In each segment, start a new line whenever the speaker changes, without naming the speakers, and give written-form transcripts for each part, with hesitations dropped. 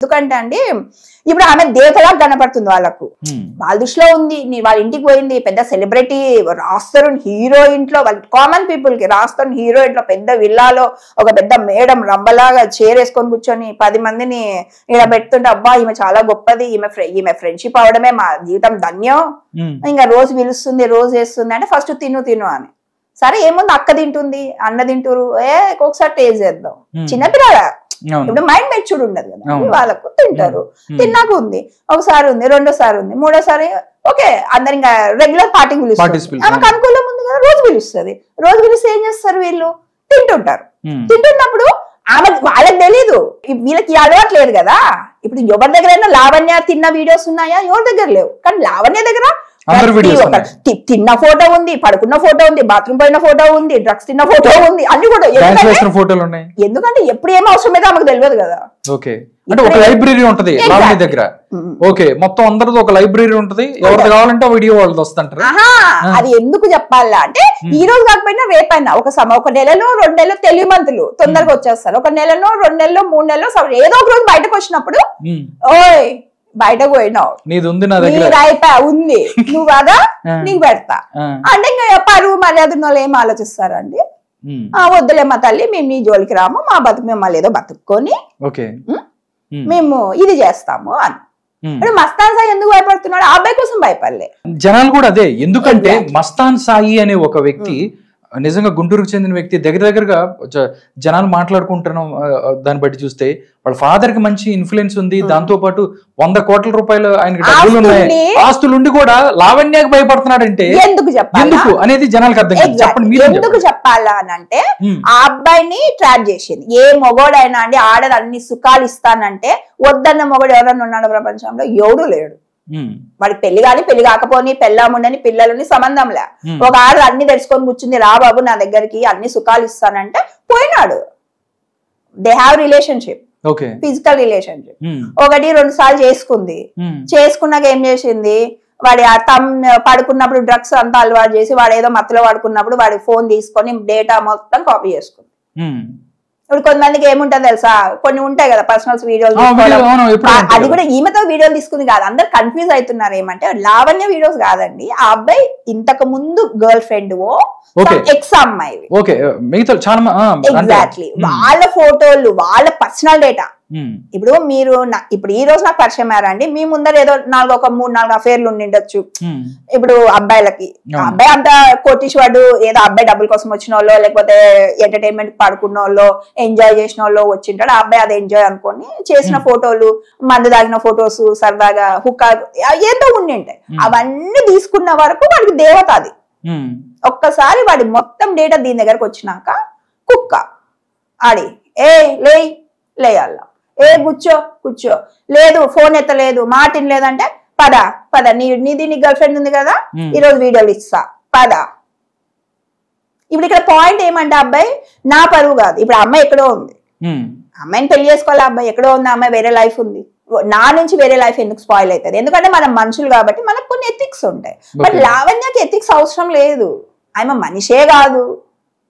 ఎందుకంటే అండి ఇప్పుడు ఆమె దేవతలా కనపడుతుంది వాళ్ళకు. వాళ్ళ దృష్టిలో ఉంది. వాళ్ళ ఇంటికి పోయింది, పెద్ద సెలబ్రిటీ, రాస్తారు హీరో ఇంట్లో, వాళ్ళ కామన్ పీపుల్ కి రాస్తారు హీరో ఇంట్లో పెద్ద విల్లాలో ఒక పెద్ద మేడం రంబలాగా చేరేసుకొని కూర్చొని 10 మందిని ఇలా పెడుతుంటే, అబ్బా ఈమె చాలా గొప్పది, ఈమె ఫ్రెండ్షిప్ అవడమే మా జీవితం ధన్యం, ఇంకా రోజు పిలుస్తుంది, రోజు వేస్తుంది అంటే ఫస్ట్ తిను అని. సరే ఏముంది, అక్క తింటుంది, అన్న తింటారు, ఒకసారి టేస్ట్ చేద్దాం. చిన్నపిల్లల ఇప్పుడు మైండ్ మెచ్యూర్డ్ ఉండదు కదా, వాళ్ళకు తింటారు. తిన్నాక ఉంది, ఒకసారి ఉంది, రెండోసారి ఉంది, మూడోసారి ఓకే అందరు ఇంకా రెగ్యులర్ పార్టీకి పిలుస్తారు. ఆమెకు అనుకూలం ఉంది కదా, రోజు పిలుస్తుంది. రోజు పిలిస్తే ఏం చేస్తారు వీళ్ళు, తింటుంటారు. తింటున్నప్పుడు ఆమె వాళ్ళకి తెలీదు, వీళ్ళకి అలవాటు లేదు కదా. ఇప్పుడు ఎవరి దగ్గరైనా లావణ్య తిన్న వీడియోస్ ఉన్నాయా, ఎవరి దగ్గర లేవు. కానీ లావణ్య దగ్గర తిన్న ఫోటో ఉంది, పడుకున్న ఫోటో ఉంది, బాత్రూమ్ పోయిన ఫోటో ఉంది, డ్రగ్స్ తిన్న ఫోటో ఉంది, అన్ని కూడా. ఎందుకంటే ఎప్పుడు ఏం అవసరం అయితే ఆమెకు తెలియదు కదా.
అంటే ఒక లైబ్రరీ ఉంటది లావణ్య దగ్గర. ఓకే, మొత్తం అందరిది ఒక లైబ్రరీ ఉంటది, ఎవరికి కావాలంటే వీడియో వాళ్ళది వస్తుంటారు.
అది ఎందుకు చెప్పాలా అంటే, ఈ రోజు కాకపోయినా రేపైనా ఒక నెలలో 2 నెలలు తెలుగు మంతులు తొందరగా వచ్చేస్తారు. ఒక నెలలో 2 నెలలు 3 నెలలు ఏదో ఒక రోజు బయటకు వచ్చినప్పుడు, ఓయ్ బయటకు పోయినావు, అయిపోయా ఉంది, నువ్వు కదా నీకు పెడతా అంటే ఇంకా పరువు మర్యాద ఉన్న వాళ్ళు ఏం ఆలోచిస్తారండి, వద్దులే మా తల్లి, మేము నీ జోలికి రాము, మా బతుకు మిమ్మల్ని ఏదో బతుక్కొని మేము ఇది చేస్తాము అని. మస్తాన్ సాయి ఎందుకు భయపడుతున్నాడు, ఆ అబ్బాయి కోసం భయపడలే
జనాలు కూడా. అదే ఎందుకంటే మస్తాన్ సాయి అనే ఒక వ్యక్తి నిజంగా గుంటూరుకు చెందిన వ్యక్తి, దగ్గరగా జనాలు మాట్లాడుకుంటున్నాం. దాన్ని బట్టి చూస్తే వాళ్ళ ఫాదర్ కి మంచి ఇన్ఫ్లుయెన్స్ ఉంది, దాంతో పాటు 100 కోట్ల రూపాయలు ఆయనకి డబ్బులు ఉన్నాయి, ఆస్తులుండి కూడా లావణ్యకి భయపడుతున్నాడంటే ఎందుకు అనేది జనాలకు అర్థం కాదు. చెప్పండి మీరు.
ఎందుకు చెప్పాలా అంటే, ఆ అబ్బాయిని ట్రాప్ చేసింది. ఏ మొగోడైనా అండి ఆడది అన్ని సుఖాలు ఇస్తానంటే వద్దన్న మొగోడు ఎవరన్నా ఉన్నాడు ప్రపంచంలో? ఎవడు లేడు. వాడికి పెళ్లి కానీ పెళ్లి కాకపోని, పెళ్ళాముండని, పిల్లలని సంబంధంలే. ఒక ఆడ అన్ని తెలుసుకొని కూర్చుంది, రా బాబు నా దగ్గరికి అన్ని సుఖాలు ఇస్తానంటే పోయినాడు. They have relationship, physical relationship 1-2 సార్లు చేసుకుంది. చేసుకున్నాక ఏం చేసింది, వాడి పడుకున్నప్పుడు డ్రగ్స్ అంతా అలవాటు చేసి, వాడు ఏదో మత్తులో పడుకున్నప్పుడు వాడి ఫోన్ తీసుకొని డేటా మొత్తం కాపీ చేసుకుంది. ఇప్పుడు కొంతమందికి ఏముంటుంది తెలుసా, కొన్ని ఉంటాయి కదా పర్సనల్స్ వీడియోలు, అది కూడా ఈమెతో వీడియోలు తీసుకుంది కాదు. అందరు కన్ఫ్యూజ్ అవుతున్నారు. ఏమంటే లావణ్య వీడియోస్ కాదండి, ఆ అబ్బాయి ఇంతకు ముందు గర్ల్ ఫ్రెండ్ ఎక్స్ అమ్మాయి, ఎగ్జాక్ట్లీ వాళ్ళ ఫోటోలు, వాళ్ళ పర్సనల్ డేటా. ఇప్పుడు మీరు ఇప్పుడు ఈ రోజు నాకు పరిచయం అయ్యారండి, మీ ముందర ఏదో 3-4 అఫేర్లు ఉండిండొచ్చు. ఇప్పుడు అబ్బాయిలకి, అబ్బాయి అంత కోటీశ్వరుడు, ఏదో అబ్బాయి డబ్బుల కోసం వచ్చిన వాళ్ళు, లేకపోతే ఎంటర్టైన్మెంట్ పడుకున్న వాళ్ళు, ఎంజాయ్ చేసిన వాళ్ళు వచ్చింటాడు. ఆ అబ్బాయి అది ఎంజాయ్ అనుకొని చేసిన ఫోటోలు, మందు తాగిన ఫొటోస్, సరదాగా హుక్కా ఏదో ఉండింటాయి. అవన్నీ తీసుకున్న వరకు వాడికి దేవత అది. ఒక్కసారి వాడి మొత్తం డేటా దీని దగ్గరకు వచ్చినాక కుక్క ఆడి లేయాల, కూర్చో లేదు, ఫోన్ ఎత్తలేదు, మాటిన్ లేదంటే పద నీది నీ గర్ల్ ఫ్రెండ్ ఉంది కదా, ఈ రోజు వీడియోలు ఇస్తా పద. ఇప్పుడు ఇక్కడ పాయింట్ ఏమంటే, అబ్బాయి నా పరువు కాదు. ఇప్పుడు అమ్మాయి ఎక్కడో ఉంది, అమ్మాయిని పెళ్లి చేసుకోవాలి, అబ్బాయి ఎక్కడో ఉంది, అమ్మాయి వేరే లైఫ్ ఉంది. నా నుంచి వేరే లైఫ్ ఎందుకు స్పాయిల్ అవుతుంది? ఎందుకంటే మనం మనుషులు కాబట్టి మనకు కొన్ని ఎథిక్స్ ఉంటాయి. బట్ లావణ్యకి ఎథిక్స్ అవసరం లేదు. ఆమె మనిషే కాదు,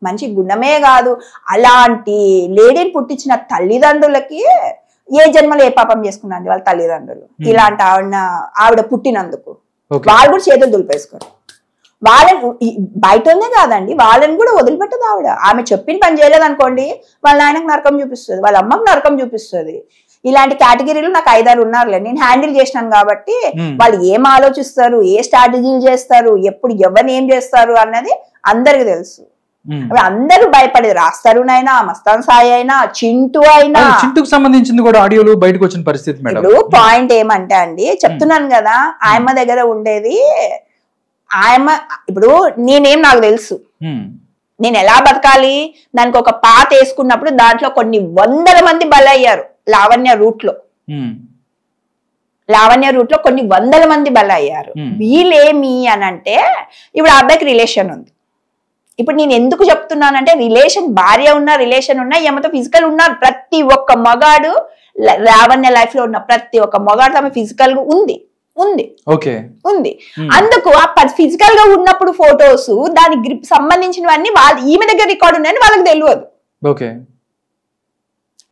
మంచి గుణమే కాదు. అలాంటి లేడీని పుట్టించిన తల్లిదండ్రులకి ఏ జన్మలో ఏ పాపం చేసుకున్నారండి వాళ్ళ తల్లిదండ్రులు, ఇలాంటి ఆవిడ పుట్టినందుకు. వాళ్ళు కూడా చేతులు దులిపేసుకోరు. వాళ్ళని బయటనే కాదండి, వాళ్ళని కూడా వదిలిపెట్టదు ఆవిడ. ఆమె చెప్పిన పని చేయలేదు అనుకోండి, వాళ్ళ ఆయనకు నరకం చూపిస్తుంది, వాళ్ళ అమ్మకు నరకం చూపిస్తుంది. ఇలాంటి కేటగిరీలు నాకు 5-6 ఉన్నారులే, నేను హ్యాండిల్ చేసినాను కాబట్టి. వాళ్ళు ఏం ఆలోచిస్తారు, ఏ స్ట్రాటజీలు చేస్తారు, ఎప్పుడు ఎవరిని ఏం చేస్తారు అన్నది అందరికి తెలుసు. అందరూ భయపడేది రాస్తారునైనా, మస్తాన్ సాయి అయినా, చింటూ అయినా.
చింటూకి సంబంధించింది కూడా ఆడియోలు బయటకు వచ్చిన పరిస్థితి.
ఇప్పుడు పాయింట్ ఏమంటే అండి, చెప్తున్నాను కదా, ఆయమ్మ దగ్గర ఉండేది ఆయమ్మ. ఇప్పుడు నేనేం నాకు తెలుసు, నేను ఎలా బతకాలి, దానికి ఒక పాత వేసుకున్నప్పుడు దాంట్లో కొన్ని 100 మంది బలయ్యారు. లావణ్య రూట్ లో కొన్ని 100 మంది బలయ్యారు. వీళ్ళేమి అని అంటే, ఇప్పుడు ఆ అబ్బాయికి రిలేషన్ ఉంది. ఇప్పుడు నేను ఎందుకు చెప్తున్నానంటే, రిలేషన్, భార్య ఉన్న రిలేషన్ ఉన్నా, ఏమంటే ఫిజికల్ ఉన్నారు. ప్రతి ఒక్క మగాడు లావణ్య లైఫ్ లో ఉన్న ప్రతి ఒక్క మగాడు తమ ఫిజికల్ గా ఉంది. అందుకు ఆ ఫిజికల్ గా ఉన్నప్పుడు ఫొటోస్, దానికి సంబంధించినవన్నీ ఈమె దగ్గర రికార్డు ఉన్నాయని వాళ్ళకి తెలియదు.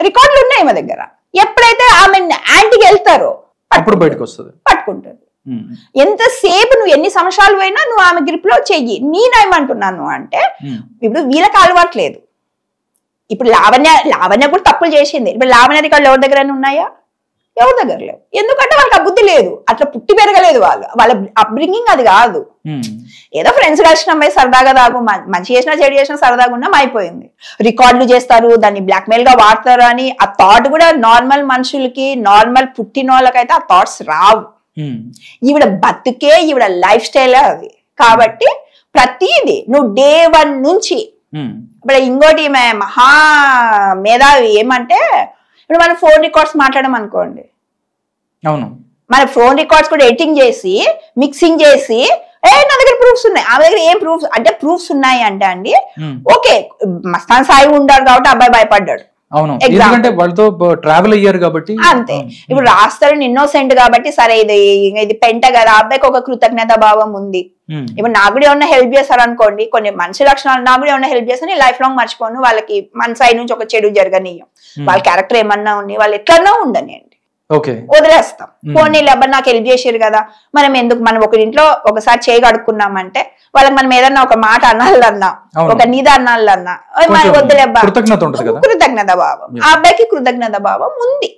రికార్డులు ఉన్నాయి ఈమె దగ్గర. ఎప్పుడైతే ఆమె యాంటీకి వెళ్తారో
అప్పుడు బయటకు వస్తుంది,
పట్టుకుంటుంది. ఎంతసేపు నువ్వు ఎన్ని సంవత్సరాలు పోయినా నువ్వు ఆమె గ్రిప్ లో చెయ్యి. నేనేమంటున్నాను అంటే ఇప్పుడు వీళ్ళకి అలవాట్లేదు. ఇప్పుడు లావణ్య కూడా తప్పులు చేసింది. ఇప్పుడు లావణ్య రికార్డులు ఎవరి దగ్గర ఉన్నాయా? ఎవరి దగ్గర లేవు. ఎందుకంటే వాళ్ళకి అబుద్ధి లేదు, అట్లా పుట్టి పెరగలేదు. వాళ్ళ అప్బ్రింగింగ్ అది కాదు. ఏదో ఫ్రెండ్స్ కలిసిన అమ్మాయి సరదాగా దాగు మంచి చేసినా చెడు చేసినా సరదాగా ఉన్నాం అయిపోయింది. రికార్డులు చేస్తారు, దాన్ని బ్లాక్ మెయిల్ గా వాడతారు అని ఆ థాట్ కూడా నార్మల్ మనుషులకి, నార్మల్ పుట్టిన వాళ్ళకైతే ఆ థాట్స్ రావు. ఈవిడ బతుకే, ఈవిడ లైఫ్ స్టైల్ అది. కాబట్టి ప్రతిదీ నువ్వు డే 1 నుంచి ఇప్పుడు ఇంకోటి మహా మేధావి ఏమంటే, ఇప్పుడు మనం ఫోన్ రికార్డ్స్ మాట్లాడడం అనుకోండి,
అవును,
మన ఫోన్ రికార్డ్స్ కూడా ఎడిటింగ్ చేసి మిక్సింగ్ చేసి నా దగ్గర ప్రూఫ్స్ ఉన్నాయి, ఆమె దగ్గర ఏం ప్రూఫ్స్ అంటే ప్రూఫ్స్ ఉన్నాయి అంటే అండి ఓకే మస్తాన్ సాయి ఉండారు కాబట్టి అబ్బాయి భయపడ్డాడు.
అవును, ఎందుకంటే వాళ్ళతో ట్రావెల్ అయ్యారు కాబట్టి
అంతే. ఇప్పుడు రాస్తాడు ఇన్నోసెంట్ కాబట్టి సరే ఇది పెంట కదా, అబ్బాయికి ఒక కృతజ్ఞత భావం ఉంది. ఇప్పుడు నాకు కూడా ఏమన్నా హెల్ప్ చేస్తారు అనుకోండి, కొన్ని మంచి లక్షణాలు నాకు కూడా ఏమన్నా హెల్ప్ చేస్తాను, లైఫ్ లాంగ్ మర్చిపోను. వాళ్ళకి మన సైడ్ నుంచి ఒక చెడు జరగనీయం, వాళ్ళ క్యారెక్టర్ ఏమన్నా ఉన్నాయి, వాళ్ళు ఎట్లన్నా ఉండనియండి, వదిలేస్తాం. పోనీ అబ్బాయి నాకు హెల్ప్ చేసారు కదా, మనం ఎందుకు, మనం ఒకరింట్లో ఒకసారి చేయి కడుక్కున్నామంటే వాళ్ళకి మనం ఏదన్నా ఒక మాట అనాలన్నా, ఒక నిధి అనాలన్నా వద్దులేబ్బా, కృతజ్ఞత భావం. ఆ అబ్బాయికి కృతజ్ఞత భావం ఉంది.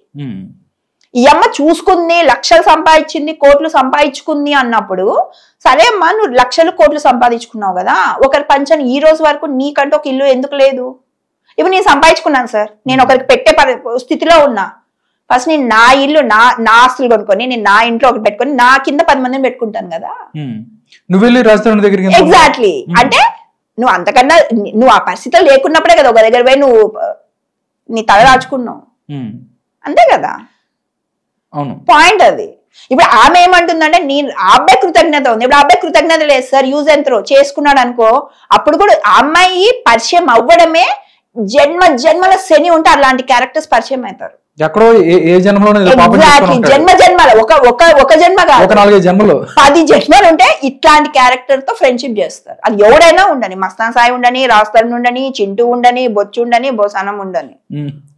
ఈ అమ్మ చూసుకుంది, లక్షలు సంపాదించింది, కోట్లు సంపాదించుకుంది అన్నప్పుడు సరే అమ్మా నువ్వు లక్షలు కోట్లు సంపాదించుకున్నావు కదా, ఒకరి పంచని ఈ రోజు వరకు నీకంటే ఒక ఇల్లు ఎందుకు లేదు? ఇప్పుడు నేను సంపాదించుకున్నాను సార్, నేను ఒకరికి పెట్టే స్థితిలో ఉన్నా. ఫస్ట్ నేను నా ఇల్లు నా ఆస్తులు కొనుక్కొని నేను నా ఇంట్లో ఒకటి పెట్టుకొని నా కింద 10 మందిని పెట్టుకుంటాను కదా. ఎగ్జాక్ట్లీ. అంటే నువ్వు అంతకన్నా నువ్వు ఆ పరిస్థితులు లేకున్నప్పుడే కదా ఒక దగ్గర పోయి నువ్వు నీ తల దాచుకున్నావు, అంతే కదా పాయింట్ అది. ఇప్పుడు ఆమె ఏమంటుందంటే నేను ఆ అబ్బాయి కృతజ్ఞత ఉంది, ఇప్పుడు ఆ అబ్బాయి కృతజ్ఞత లేదు సార్, యూజ్ అండ్ త్రో చేసుకున్నాడు అనుకో, అప్పుడు కూడా ఆ అమ్మాయి పరిచయం అవ్వడమే జన్మల శని ఉంటే అలాంటి క్యారెక్టర్స్ పరిచయం అవుతారు.
ఎక్కడో ఏ జన్మలో
జన్మల ఒక జన్మ కాదు 10 జన్మలు ఉంటే ఇట్లాంటి క్యారెక్టర్ తో ఫ్రెండ్షిప్ చేస్తారు. అది ఎవడైనా ఉండని, మస్తాన్ సాయి ఉండని, రాస్తర్ ఉండని, చింటూ ఉండని, బొచ్చు ఉండని, బోసానం ఉండని,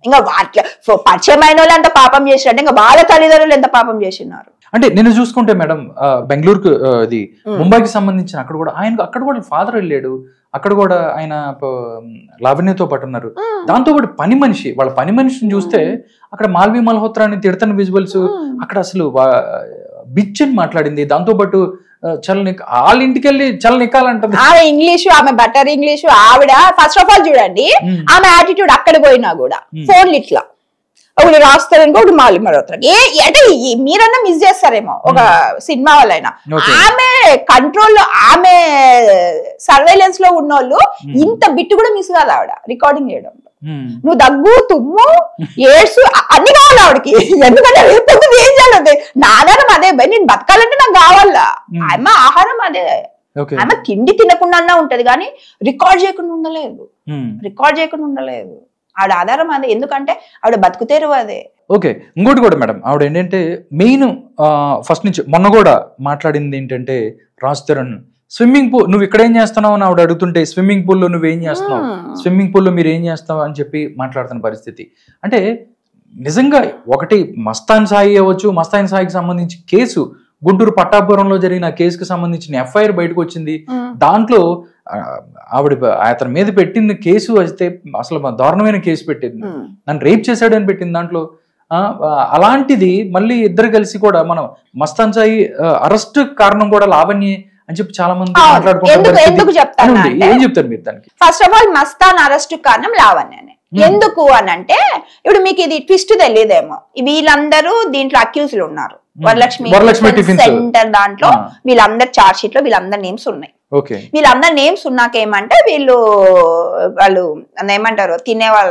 ఇంకా వాటి పరిచయం అయిన వాళ్ళు ఎంత పాపం చేసినట్టు ఇంకా వాళ్ళ తల్లిదండ్రులు ఎంత పాపం చేసినారు.
అంటే నేను చూసుకుంటే మేడం బెంగళూరుకు ఇది ముంబైకి సంబంధించిన అక్కడ కూడా ఫాదర్ వెళ్ళాడు, అక్కడ కూడా ఆయన లావణ్యతో పాటు ఉన్నారు. దాంతో పాటు వాళ్ళ పని మనిషిని చూస్తే అక్కడ మాల్వి మల్హోత్రాని తిడతన విజువల్స్, అక్కడ అసలు బిచ్ అని మాట్లాడింది. దాంతో పాటు వాళ్ళ ఇంటికి వెళ్ళి చల్లనిక్కాలంటది.
ఆమె ఇంగ్లీషు, ఆమె బటర్ ఇంగ్లీషు. ఆవిడ ఫస్ట్ ఆఫ్ ఆల్ చూడండి, ఆమె యాటిట్యూడ్ అక్కడ పోయినా కూడా ఫోన్లు ఇట్లా ఒకటి రాస్తారనుకో, ఒకటి మాలి మరోత్రం. అంటే మీరన్నా మిస్ చేస్తారేమో ఒక సినిమా వాళ్ళైనా. ఆమె కంట్రోల్లో, ఆమె సర్వేలెన్స్ లో ఉన్నోళ్ళు ఇంత బిట్టు కూడా మిస్ కాదు ఆవిడ రికార్డింగ్ చేయడంలో. నువ్వు దగ్గు, తుమ్ము, ఏడ్సు అన్ని కావాలి ఆవిడకి. ఎందుకంటే ఏం చేయాలి, నా ఆధారం అదే, నేను బతకాలంటే నాకు కావాలా, ఆమె ఆహారం అదే. ఆమె తిండి తినకుండా ఉంటది కానీ రికార్డ్ చేయకుండా ఉండలేదు. ఆవిడ ఆధారం అదే, ఎందుకంటే ఆవిడ బతుకుతేరు అదే.
ఓకే, ఇంకోటి కూడా మేడం, ఆవిడ ఏంటంటే మెయిన్ ఫస్ట్ నుంచి మొన్న కూడా మాట్లాడింది ఏంటంటే, రాజ్ తరుణ్ స్విమ్మింగ్ పూల్ నువ్వు ఇక్కడ ఏం చేస్తున్నావు అని ఆవిడ అడుగుతుంటే, స్విమ్మింగ్ పూల్లో నువ్వేం చేస్తున్నావు, స్విమ్మింగ్ పూల్లో మీరు ఏం చేస్తావు అని చెప్పి మాట్లాడుతున్న పరిస్థితి. అంటే నిజంగా ఒకటి మస్తాన్ సాయి అవ్వచ్చు, మస్తాన్ సాయికి సంబంధించి కేసు గుంటూరు పట్టాపురంలో జరిగిన కేసుకు సంబంధించిన ఎఫ్ఐఆర్ బయటకు వచ్చింది. దాంట్లో అతని మీద పెట్టిన కేసు అయితే అసలు దారుణమైన కేసు పెట్టింది, నన్ను రేప్ చేశాడు అని పెట్టింది దాంట్లో. అలాంటిది మళ్ళీ ఇద్దరు కలిసి కూడా మనం మస్తాన్ సాయి అరెస్ట్ కారణం కూడా లావణ్య అని చెప్పి చాలా మంది మాట్లాడుకుంటారు. ఏం చెప్తారు మీరు దానికి?
First of all Mastan arrest కారణం లావణ్యనే. ఎందుకు అని అంటే, ఇప్పుడు మీకు ఇది ట్విస్ట్ తెలియదేమో, వీళ్ళందరూ దీంట్లో అక్యూజ్లు ఉన్నారు. వరలక్ష్మి సెంటర్ దాంట్లో వీళ్ళందరు చార్జ్ షీట్ లో వీళ్ళందరి నేమ్స్ ఉన్నాయి. వీళ్ళందరి నేమ్స్ ఉన్నాక ఏమంటే వాళ్ళు ఏమంటారు, తినే వాళ్ళ